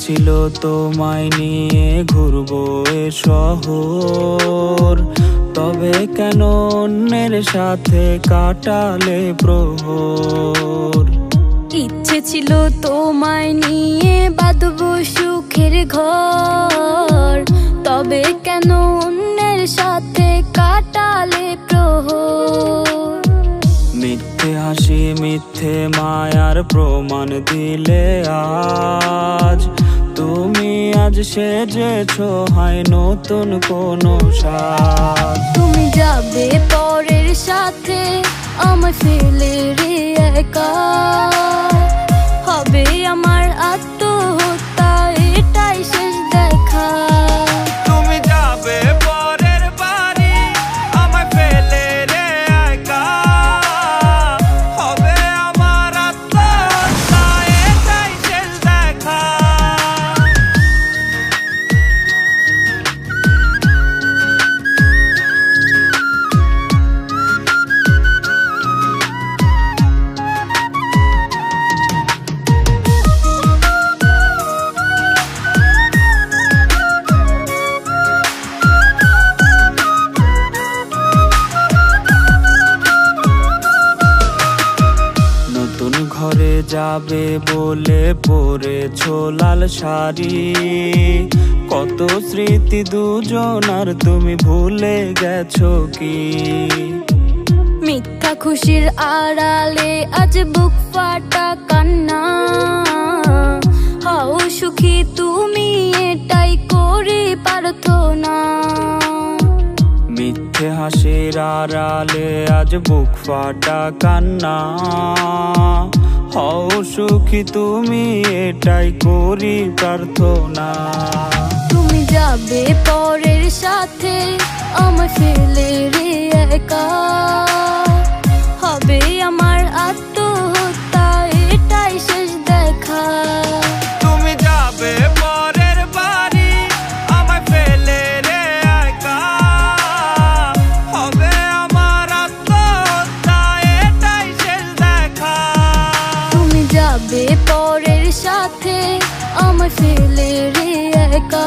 ছিল তোমায় নিয়ে ঘুরবো এ শহর, তবে কেন অন্যের সাথে কাটালে প্রহর। ইচ্ছে ছিল তোমায় নিয়ে বাঁধবো সুখের ঘর, তবে কেন অন্যের সাথে কাটালে প্রহর। মিথ্যে হাসি মিথ্যে মায়ার প্রমাণ দিলে আজ, তুমি আজ সেজেছো হয় নতুন কোনো সাজ। তুমি যাবে পরের সাথে আমায় ফেলে রে একা, হবে আমার আত্মহত্যা এটাই শেষ দেখা। তুমি যাবে পরের বাড়ি আমায় ফেলে রে একা, হবে আমার আত্মহত্যা এটাই শেষ দেখা। নতুন ঘরে যাবে বলে পরেছো লাল শাড়ি, কত স্মৃতি দুজনার তুমি ভুলে গেছো কি? মিথ্যা খুশির আড়ালে আজ বুক ফাটা কান্না, হও সুখী তুমি এটাই করি প্রার্থনা। মিথ্যে হাসির আড়ালে আজ বুক ফাটা কান্না, হও সুখী তুমি এটাই করি প্রার্থনা। তুমি যাবে পরের সাথে আমায় ফেলে রে একা, হবে আমার আত্মহত্যা এটাই শেষ দেখা। তুমি যাবে পরের বাড়ি আমায় ফেলে রে একা, হবে আমার আত্মহত্যা এটাই শেষ দেখা। তুমি যাবে পরের সাথে আমায় ফেলে রে একা,